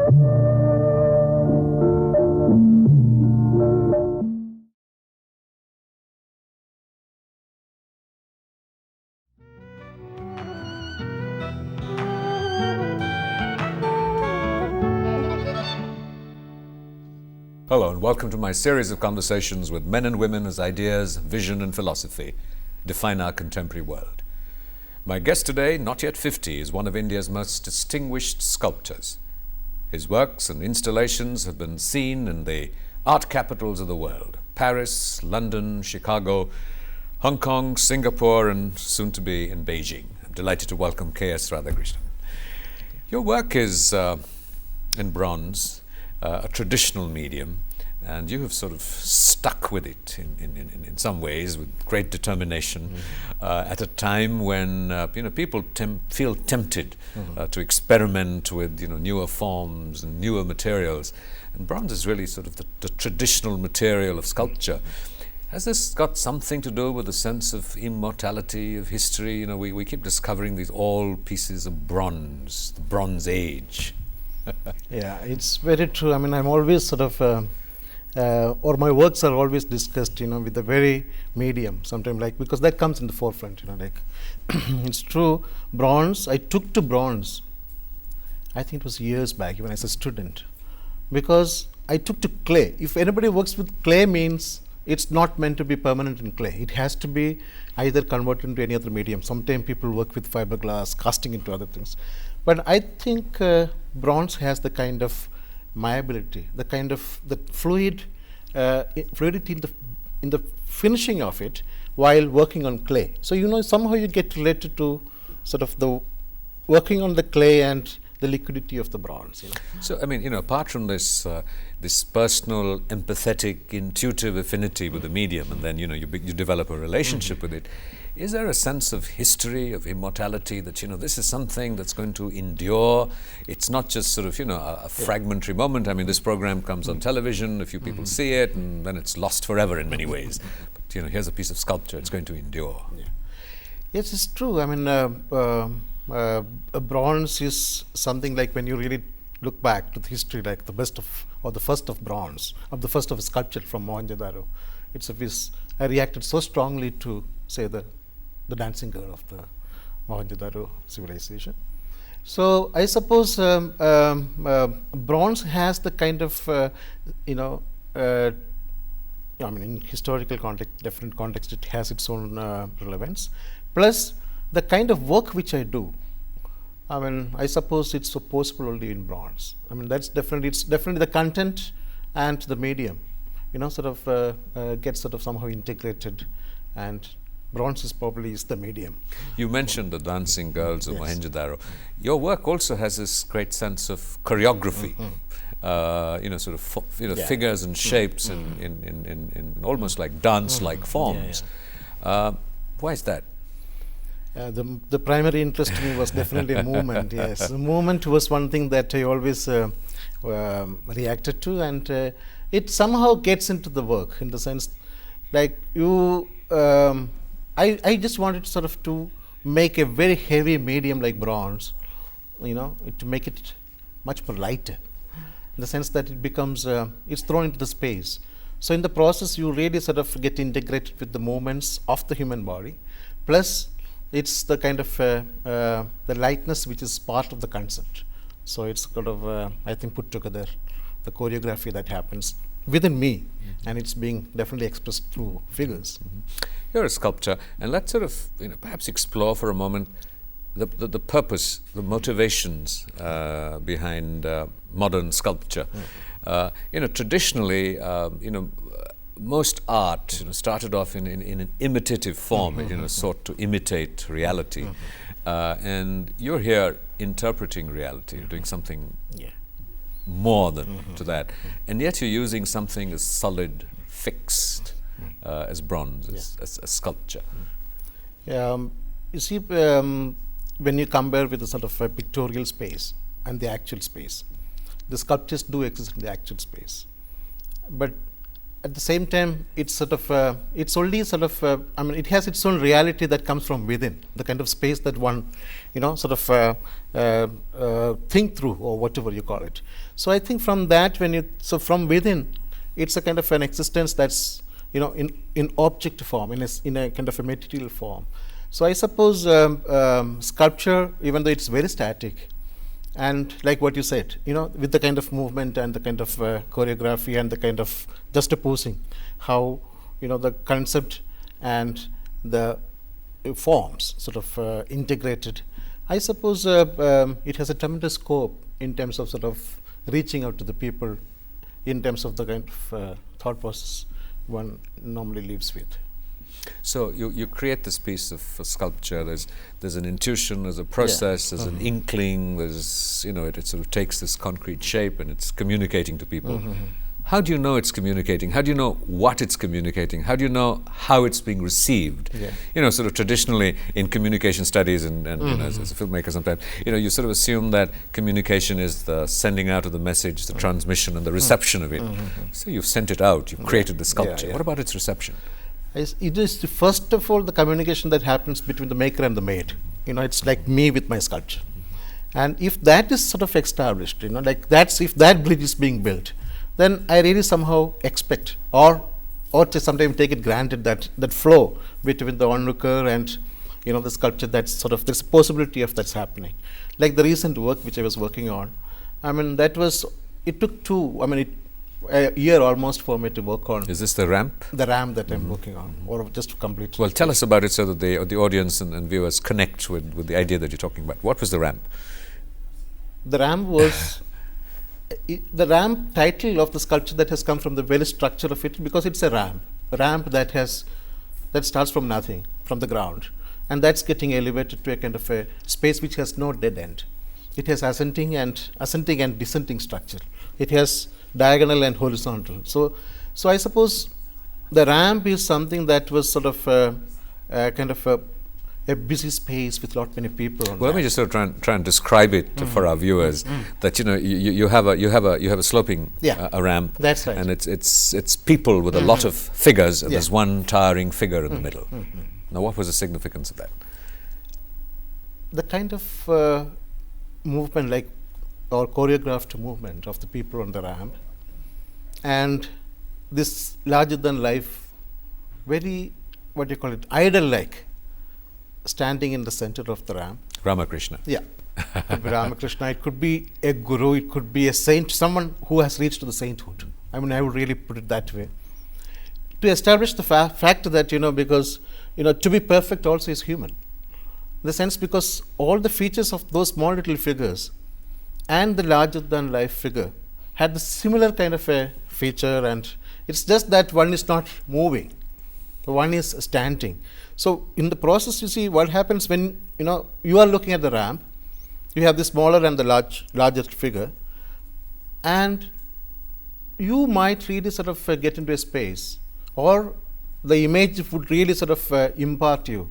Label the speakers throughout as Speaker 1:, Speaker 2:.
Speaker 1: Hello and welcome to my series of conversations with men and women whose ideas, vision and philosophy define our contemporary world. My guest today, not yet 50, is one of India's most distinguished sculptors. His works and installations have been seen in the art capitals of the world: Paris, London, Chicago, Hong Kong, Singapore and soon to be in Beijing. I'm delighted to welcome K.S. Radhakrishnan. Your work is in bronze, a traditional medium, and you have sort of stuck with it in some ways with great determination at a time when people feel tempted to experiment with newer forms and newer materials, and bronze is really sort of the traditional material of sculpture. Has this got something to do with the sense of immortality of history? We keep discovering these old pieces of bronze, the Bronze Age.
Speaker 2: Yeah, it's very true. I mean, I'm always sort of, or my works are always discussed, with the very medium, sometimes because that comes in the forefront, it's true. Bronze, I took to bronze, I think it was years back, even as a student, because I took to clay. If anybody works with clay, means it's not meant to be permanent in clay. It has to be either converted into any other medium. Sometimes people work with fiberglass, casting into other things. But I think bronze has the kind of malleability, the kind of the fluidity in the finishing of it while working on clay. So somehow you get related to sort of the working on the clay and the liquidity of the bronze.
Speaker 1: So I mean, apart from this this personal, empathetic, intuitive affinity with the medium, and then you develop a relationship with it. Is there a sense of history, of immortality, that this is something that's going to endure? It's not just sort of a fragmentary moment. I mean, this program comes on television, a few people see it, and then it's lost forever in many ways. But here's a piece of sculpture; it's going to endure.
Speaker 2: Yeah. Yes, it's true. I mean, bronze is something like when you really look back to the history, like the best of or the first of bronze, or the first of sculpture from Mohenjo-daro. It's a piece I reacted so strongly to, say, the dancing girl of the Mohenjo-daro civilization. So I suppose bronze has the kind of I mean, in historical context, different context, it has its own relevance. Plus the kind of work which I do, I mean, I suppose it's possible only in bronze. I mean, it's definitely the content and the medium, sort of gets sort of somehow integrated, and bronze is the medium.
Speaker 1: You mentioned the dancing girls of Mohenjo-daro. Your work also has this great sense of choreography, figures and shapes in almost like dance-like forms. Why is that?
Speaker 2: The primary interest in me was definitely movement. Yes, movement was one thing that I always reacted to, and it somehow gets into the work in the sense, like I just wanted sort of to make a very heavy medium like bronze, to make it much more lighter, in the sense that it becomes it's thrown into the space. So in the process, you really sort of get integrated with the movements of the human body, plus it's the kind of the lightness which is part of the concept. So it's kind of I think put together the choreography that happens within me, and it's being definitely expressed through figures.
Speaker 1: You're a sculptor, and let's sort of perhaps explore for a moment the purpose, the motivations behind modern sculpture. Traditionally, most art started off in an imitative form. Sought to imitate reality, and you're here interpreting reality. You're doing something more than to that, and yet you're using something as solid, fixed as bronze, as sculpture.
Speaker 2: You see, when you compare with the sort of pictorial space and the actual space, the sculptures do exist in the actual space, but at the same time, it's sort of it's only sort of I mean, it has its own reality that comes from within, the kind of space that one, sort of think through, or whatever you call it. So I think from that, from within, it's a kind of an existence that's in object form, in a kind of a material form. So I suppose sculpture, even though it's very static, and like what you said, with the kind of movement and the kind of choreography and the kind of juxtaposing, how the concept and the forms sort of integrated, I suppose it has a tremendous scope in terms of sort of reaching out to the people, in terms of the kind of thought process one normally lives with.
Speaker 1: So you create this piece of sculpture. There's an intuition, there's a process, there's an inkling. There's it sort of takes this concrete shape and it's communicating to people. How do you know it's communicating? How do you know what it's communicating? How do you know how it's being received? Sort of traditionally in communication studies and as a filmmaker sometimes, you sort of assume that communication is the sending out of the message, the transmission and the reception of it. So you've sent it out, you've created the sculpture. What about its reception?
Speaker 2: It is first of all the communication that happens between the maker and the made. It's like me with my sculpture, and if that is sort of established, like if that bridge is being built, then I really somehow expect, or to sometimes take it granted, that flow between the onlooker and the sculpture, that's sort of, there's a possibility of that's happening. Like the recent work which I was working on, I mean, it took a year almost for me to work on.
Speaker 1: Is this the ramp?
Speaker 2: The ramp that I'm working on, or just to complete.
Speaker 1: Well, tell us about it so that the audience and viewers connect with the idea that you're talking about. What was the ramp? The ramp
Speaker 2: was the ramp title of the sculpture that has come from the very structure of it, because it's a ramp that starts from nothing, from the ground, and that's getting elevated to a kind of a space which has no dead end. It has ascending and descending structure. It has diagonal and horizontal. So I suppose the ramp is something that was sort of kind of a busy space with lot many people on.
Speaker 1: Well, let me just sort of try and describe it for our viewers. That you have a sloping a ramp.
Speaker 2: That's right.
Speaker 1: And it's people with a lot of figures, and there's one towering figure in the middle. Now, what was the significance of that?
Speaker 2: The kind of movement, or choreographed movement of the people on the ramp, and this larger than life, very, idol-like, standing in the center of the ramp.
Speaker 1: Ramakrishna.
Speaker 2: Yeah. It could be Ramakrishna, it could be a guru, it could be a saint, someone who has reached to the sainthood. I mean, I would really put it that way. To establish the fact that, because, to be perfect also is human. In the sense, because all the features of those small little figures and the larger than life figure had the similar kind of a feature, and it's just that one is not moving, one is standing. So in the process, you see what happens when you are looking at the ramp, you have the smaller and the larger figure, and you might really sort of get into a space, or the image would really sort of impart you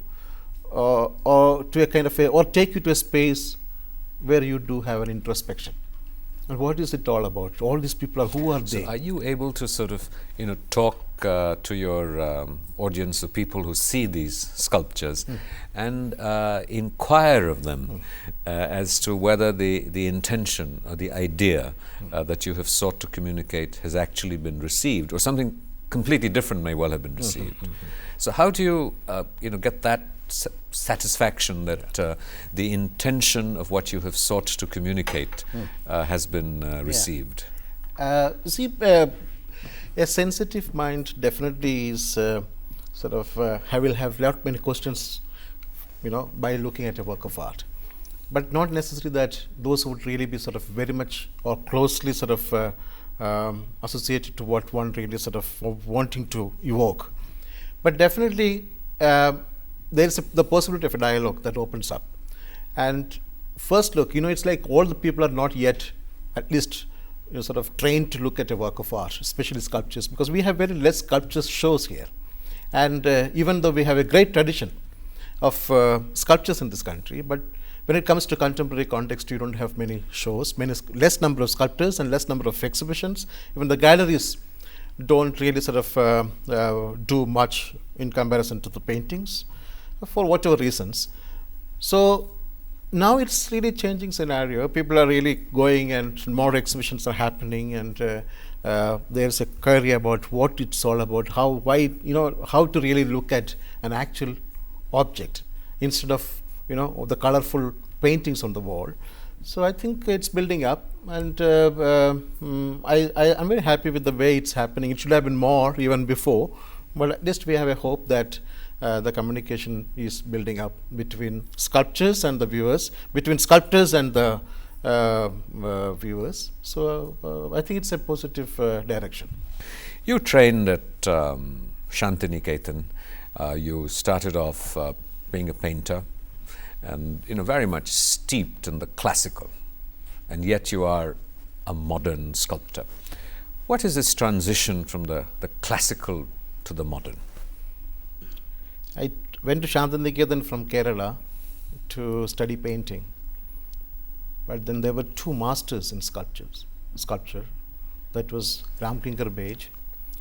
Speaker 2: or to a kind of or take you to a space where you do have an introspection. And what is it all about? All these people who are they?
Speaker 1: So are you able to sort of talk to your audience of people who see these sculptures and inquire of them as to whether the intention or the idea that you have sought to communicate has actually been received, or something completely different may well have been received? So how do you get that satisfaction that the intention of what you have sought to communicate has been received?
Speaker 2: See, a sensitive mind definitely is sort of will have lot many questions, by looking at a work of art, but not necessarily that those would really be sort of very much or closely sort of associated to what one really sort of wanting to evoke. But definitely there is the possibility of a dialogue that opens up. And first look, it's like all the people are not yet, at least, sort of trained to look at a work of art, especially sculptures, because we have very less sculpture shows here. And even though we have a great tradition of sculptures in this country, but when it comes to contemporary context, you don't have many shows, less number of sculptors and less number of exhibitions. Even the galleries don't really sort of do much in comparison to the paintings for whatever reasons. So now it's really changing scenario. People are really going, and more exhibitions are happening, and there's a query about what it's all about, how to really look at an actual object instead of the colorful paintings on the wall. So I think it's building up, and I'm very happy with the way it's happening. It should have been more even before, but at least we have a hope that the communication is building up between sculptures and the viewers, between sculptors and the viewers. So I think it's a positive direction.
Speaker 1: You trained at Shantiniketan. You started off being a painter, and very much steeped in the classical, and yet you are a modern sculptor. What is this transition from the classical to the modern?
Speaker 2: I went to Shantiniketan from Kerala to study painting, but then there were two masters in sculpture. That was Ramkinkar Bej,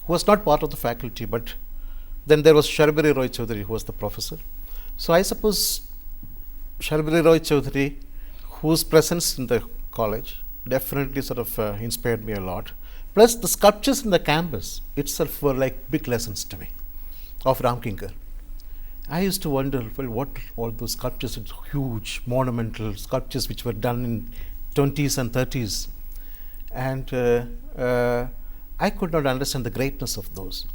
Speaker 2: who was not part of the faculty, but then there was Sharbari Roy Chaudhary, who was the professor. So I suppose Sharbari Roy Chaudhary, whose presence in the college definitely sort of inspired me a lot. Plus the sculptures in the campus itself were like big lessons to me of Ramkinkar. I used to wonder, well, what all those sculptures, huge monumental sculptures which were done in 20s and 30s, and I could not understand the greatness of those.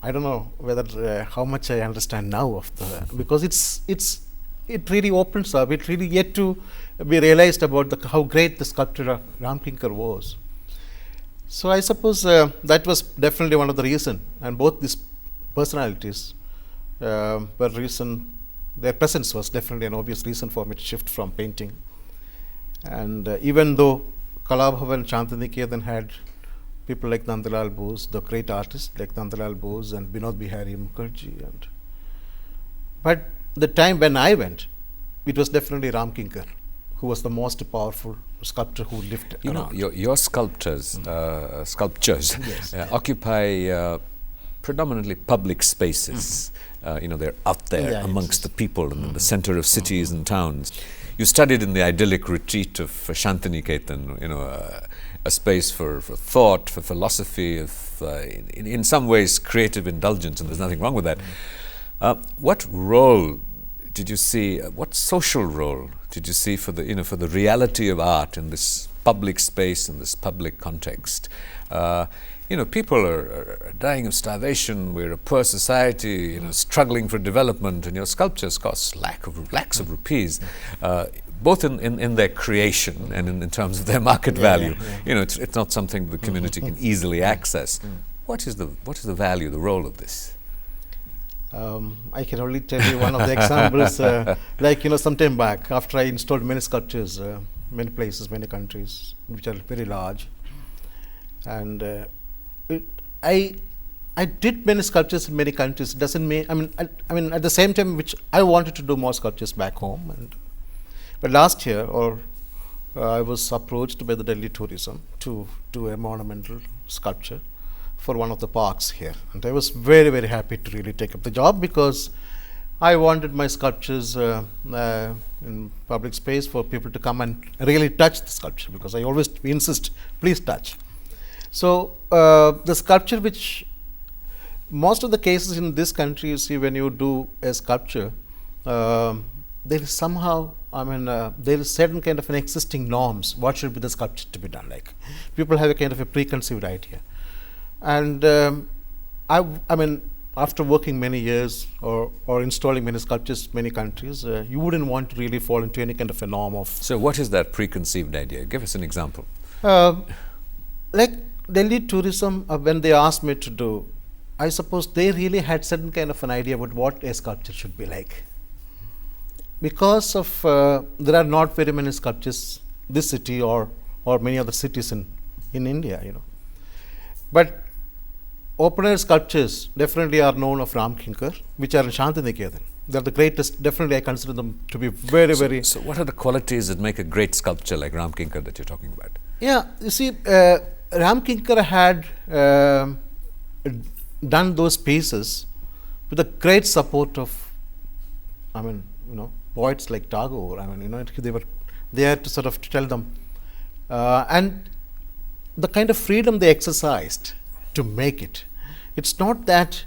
Speaker 2: I don't know whether how much I understand now of because it really opens up. It really yet to be realized about how great the sculptor Ramkinkar was. So I suppose that was definitely one of the reasons, and both these personalities were reason. Their presence was definitely an obvious reason for me to shift from painting. And even though Kalabhavan Shantiniketan had people like Nandalal Bose, the great artists like Nandalal Bose and Binod Bihari Mukherjee, but the time when I went, it was definitely Ramkinkar who was the most powerful sculptor who lived around.
Speaker 1: Your sculptures
Speaker 2: Yes.
Speaker 1: Occupy predominantly public spaces. They're out there amongst the people and in the center of cities and towns. You studied in the idyllic retreat of Shantiniketan, a space for thought, for philosophy, in some ways creative indulgence, and there's nothing wrong with that. What role did you see? What social role did you see for the reality of art in this public space, in this public context? People are dying of starvation. We're a poor society, struggling for development, and your sculptures cost lakhs of rupees, both in their creation and in terms of their market value. It's not something the community can easily access. What is the value, the role of this?
Speaker 2: I can only tell you one of the examples. Some time back, after I installed many sculptures, many places, many countries, which are very large, and I did many sculptures in many countries. Doesn't mean I mean at the same time, which I wanted to do more sculptures back home, but last year, I was approached by the Delhi Tourism to do a monumental sculpture for one of the parks here, and I was very, very happy to really take up the job, because I wanted my sculptures in public space for people to come and really touch the sculpture, because I always insist, please touch. So the sculpture, which most of the cases in this country, you see, when you do a sculpture, there is somehow, there is certain kind of an existing norms. What should be the sculpture to be done like? People have a kind of a preconceived idea. And after working many years or installing many sculptures, many countries, you wouldn't want to really fall into any kind of a norm of.
Speaker 1: So what is that preconceived idea? Give us an example.
Speaker 2: Like Delhi Tourism, when they asked me to do, I suppose they really had certain kind of an idea about what a sculpture should be like. Because of there are not very many sculptures this city or many other cities in India, But open air sculptures definitely are known of Ramkinkar, which are in Shantiniketan. They're the greatest. Definitely, I consider them to be very, very.
Speaker 1: So, what are the qualities that make a great sculpture like Ramkinkar that you're talking about?
Speaker 2: Yeah, you see, Ramkinkar had done those pieces with the great support of, I mean, poets like Tagore. I mean, they were there to sort of tell them, and the kind of freedom they exercised to make it. It's not that,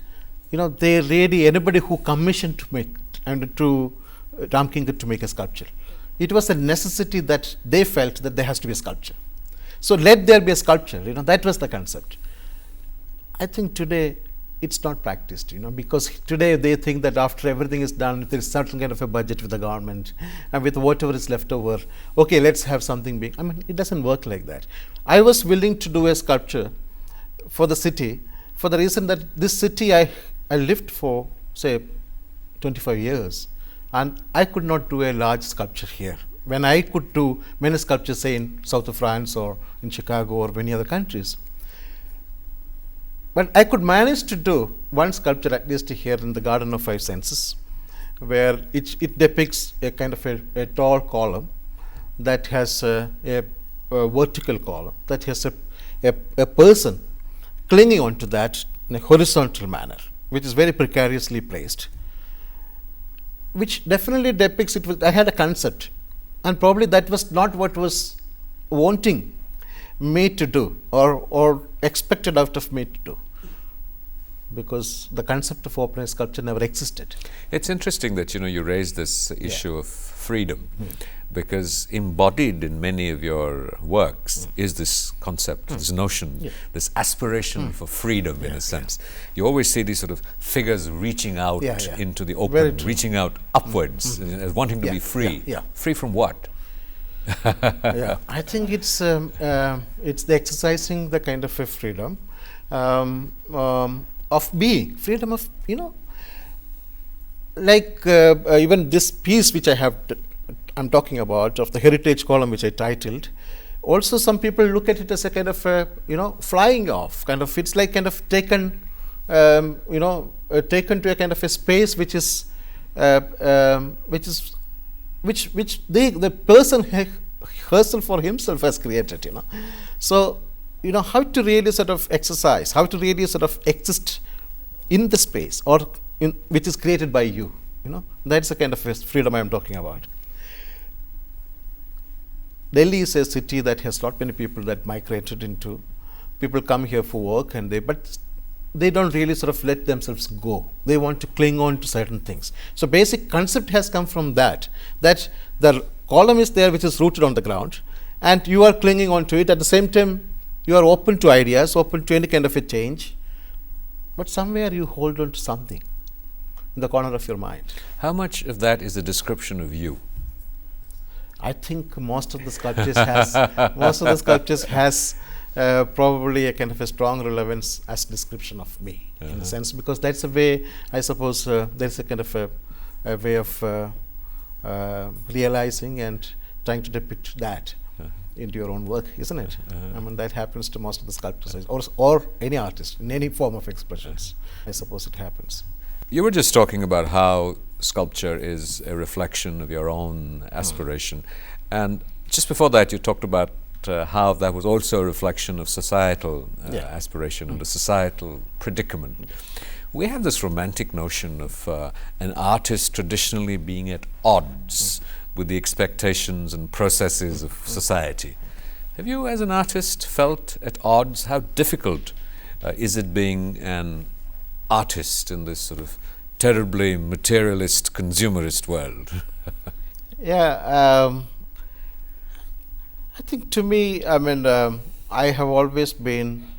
Speaker 2: they really, anybody who commissioned to make and to Ramkinkar to make a sculpture. It was a necessity that they felt that there has to be a sculpture. So let there be a sculpture, that was the concept. I think today it's not practiced, because today they think that after everything is done, there is certain kind of a budget with the government, and with whatever is left over, okay, let's have something big. I mean, it doesn't work like that. I was willing to do a sculpture for the city for the reason that this city I lived for, say, 25 years, and I could not do a large sculpture here, when I could do many sculptures, say, in south of France or in Chicago or many other countries. But I could manage to do one sculpture at least here in the Garden of Five Senses, where it depicts a kind of a tall column that has a vertical column, that has a person clinging onto that in a horizontal manner, which is very precariously placed, which definitely depicts it with, I had a concept, and probably that was not what was wanting me to do or expected out of me to do, because the concept of open sculpture never existed.
Speaker 1: It's interesting that you raised this issue of freedom, because embodied in many of your works is this concept, this notion, this aspiration for freedom in a sense. You always see these sort of figures reaching out into the open, reaching out upwards, wanting to be free. Free from what?
Speaker 2: I think it's the exercising the kind of a freedom of being, freedom of, like even this piece which I'm talking about, of the heritage column which I titled, also some people look at it as a kind of flying off, kind of, it's like kind of taken taken to a kind of a space which the person herself or himself has created, So, how to really sort of exercise, how to really sort of exist in the space or which is created by you, that's the kind of freedom I am talking about. Delhi is a city that has not many people that migrated into. People come here for work, but they don't really sort of let themselves go. They want to cling on to certain things. So basic concept has come from that the column is there which is rooted on the ground, and you are clinging on to it. At the same time, you are open to ideas, open to any kind of a change, but somewhere you hold on to something in the corner of your mind.
Speaker 1: How much of that is a description of you?
Speaker 2: I think most of the sculptures has probably a kind of a strong relevance as description of me, in a sense, because that's a way, I suppose, there's a kind of a way of realizing and trying to depict that into your own work, isn't it? I mean, that happens to most of the sculptors, or any artist in any form of expressions. I suppose it happens.
Speaker 1: You were just talking about how sculpture is a reflection of your own aspiration, and just before that you talked about how that was also a reflection of societal aspiration and a societal predicament. We have this romantic notion of an artist traditionally being at odds with the expectations and processes of society. Have you, as an artist, felt at odds? How difficult is it being an artist in this sort of terribly materialist, consumerist world?
Speaker 2: I think to me, I mean, I have always been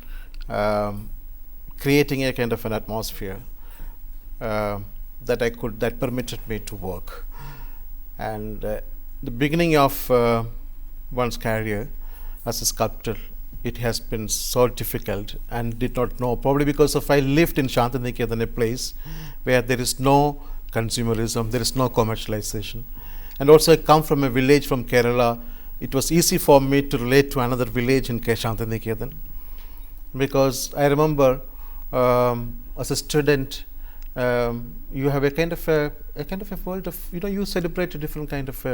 Speaker 2: creating a kind of an atmosphere that permitted me to work. And the beginning of one's career as a sculptor, it has been so difficult, and did not know, probably because I lived in Shantiniketan, a place where there is no consumerism, there is no commercialization. And also I come from a village from Kerala. It was easy for me to relate to another village in Shantiniketan, because I remember as a student, you have a kind of a world of, you celebrate a different kind of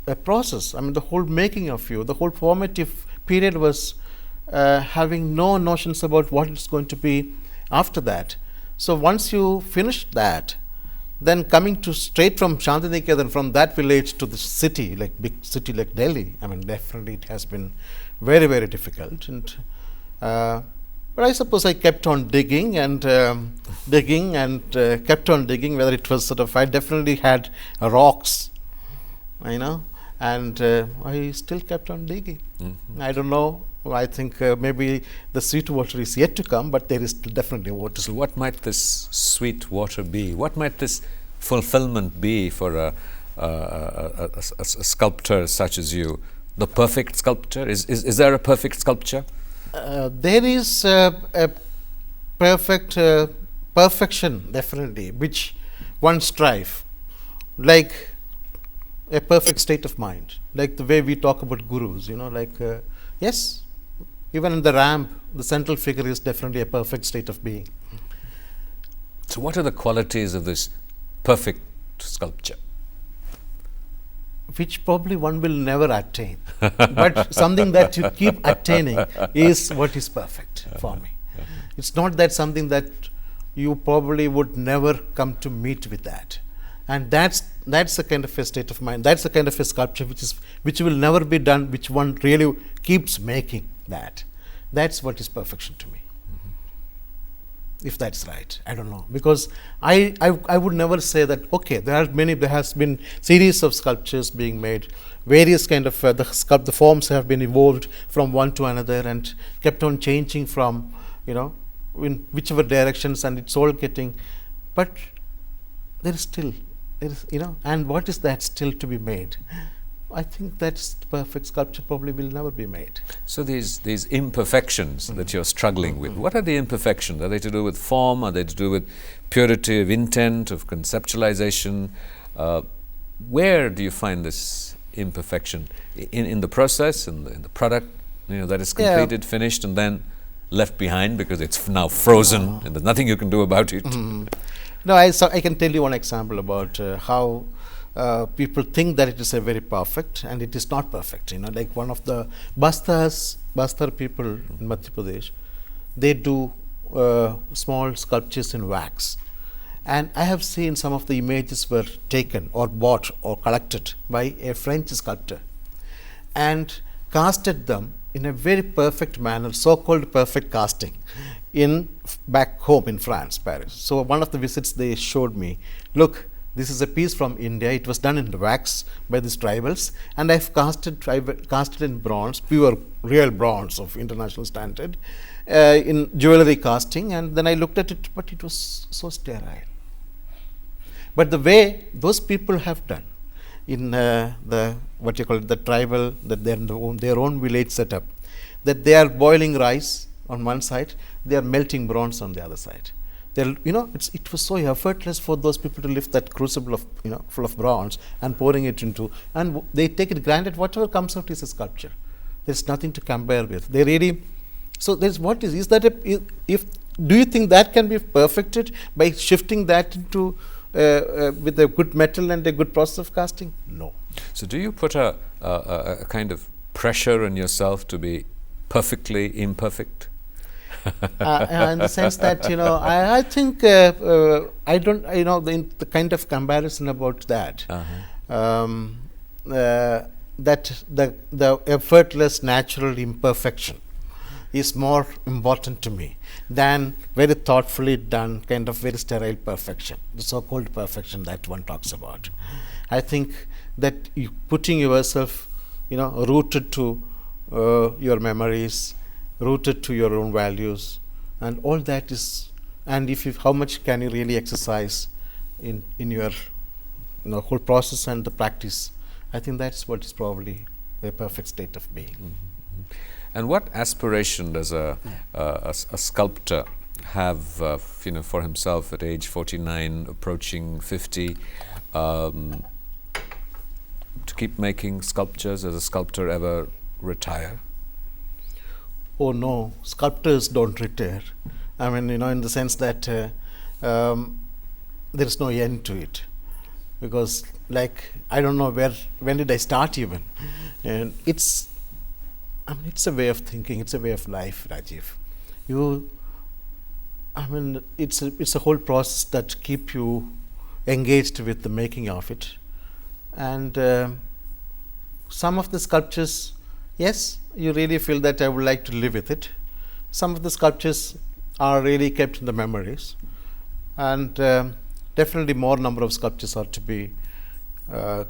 Speaker 2: a process. I mean, the whole making of you, the whole formative period was having no notions about what it's going to be after that. So once you finish that, then coming to straight from Shantiniketan, from that village to the city, like big city like Delhi, I mean, definitely it has been very, very difficult. And but I suppose I kept on digging and digging and kept on digging. Whether it was sort of, I definitely had rocks, you know, and I still kept on digging. I don't know. I think maybe the sweet water is yet to come, but there is definitely water.
Speaker 1: So what might this sweet water be? What might this fulfillment be for a sculptor such as you? The perfect sculptor? Is there a perfect sculpture?
Speaker 2: There is a perfect perfection, definitely, which one strive, like a perfect state of mind, like the way we talk about gurus, you know, like yes, even in the ramp, the central figure is definitely a perfect state of being.
Speaker 1: So what are the qualities of this perfect sculpture?
Speaker 2: Which probably one will never attain, but something that you keep attaining is what is perfect for me. It's not that something that you probably would never come to meet with that, and that's the kind of a state of mind. That's the kind of a sculpture which will never be done, which one really keeps making. That's what is perfection to me. If that's right, I don't know, because I would never say that. Okay, there has been series of sculptures being made, various kind of the forms have been evolved from one to another and kept on changing from, you know, in whichever directions, and it's all getting, but there is, you know, and what is that still to be made? I think that's the perfect sculpture probably will never be made.
Speaker 1: So these imperfections that you're struggling with, what are the imperfections? Are they to do with form? Are they to do with purity of intent, of conceptualization? Where do you find this imperfection? In the process, in the product, you know, that is completed, finished, and then left behind because it's now frozen and there's nothing you can do about it?
Speaker 2: No, I can tell you one example about how people think that it is a very perfect, and it is not perfect. You know, like one of the Bastar people in Madhya Pradesh, they do small sculptures in wax, and I have seen some of the images were taken or bought or collected by a French sculptor and casted them in a very perfect manner, so-called perfect casting, in back home in France, Paris. So one of the visits they showed me, look, this is a piece from India. It was done in wax by these tribals, and I've cast it in bronze, pure real bronze of international standard, in jewelry casting. And then I looked at it, but it was so sterile. But the way those people have done in the what you call it, the tribal, that they're in their own village setup, that they are boiling rice on one side, they are melting bronze on the other side. You know, it was so effortless for those people to lift that crucible of, you know, full of bronze and pouring it into, and they take it granted whatever comes out is a sculpture. There's nothing to compare with. They really, so there's what is that if do you think that can be perfected by shifting that into with a good metal and a good process of casting? No.
Speaker 1: So do you put a kind of pressure on yourself to be perfectly imperfect?
Speaker 2: In the sense that, you know, I think I don't, you know, the kind of comparison about that, that the effortless natural imperfection is more important to me than very thoughtfully done kind of very sterile perfection, the so-called perfection that one talks about. I think that you putting yourself, you know, rooted to your memories, rooted to your own values, and all that is, and how much can you really exercise in your, you know, whole process and the practice. I think that's what is probably a perfect state of being.
Speaker 1: And what aspiration does a sculptor have, you know, for himself at age 49, approaching 50, to keep making sculptures? Does a sculptor ever retire?
Speaker 2: Oh no, sculptors don't retire. I mean, you know, in the sense that there is no end to it, because, like, I don't know when did I start even, and it's I mean, it's a way of thinking. It's a way of life, Rajiv. It's a whole process that keep you engaged with the making of it. And some of the sculptures, yes, you really feel that I would like to live with it. Some of the sculptures are really kept in the memories, and definitely more number of sculptures are to be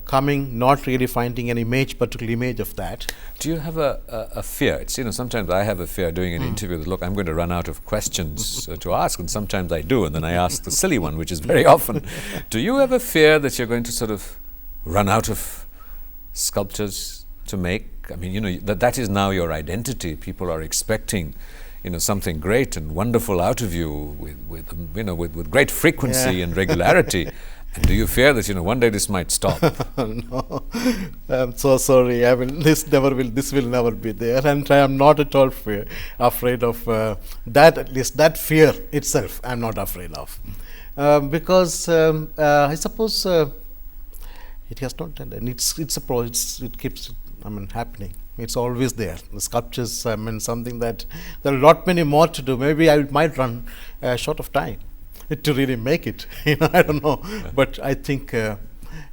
Speaker 2: coming, not really finding an image, particular image of that.
Speaker 1: Do you have a fear? It's, sometimes I have a fear doing an interview that, look, I'm going to run out of questions to ask, and sometimes I do, and then I ask the silly one, which is very often. Do you ever fear that you're going to sort of run out of sculptures to make? I mean, that is now your identity. People are expecting, something great and wonderful out of you with great frequency and regularity. And do you fear that one day this might stop?
Speaker 2: No, I'm so sorry. I mean, this will never be there, and I am not at all afraid of that. At least that fear itself, I'm not afraid of, because I suppose it has not ended. It's a process. It keeps happening. It's always there. The sculptures, something that there are lot many more to do. Maybe I might run short of time to really make it. I don't know, but I think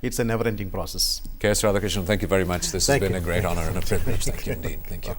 Speaker 2: it's a never-ending process.
Speaker 1: K.S. Radhakrishnan, thank you very much. This has been a great honor and a privilege. Thank you indeed. Thank you.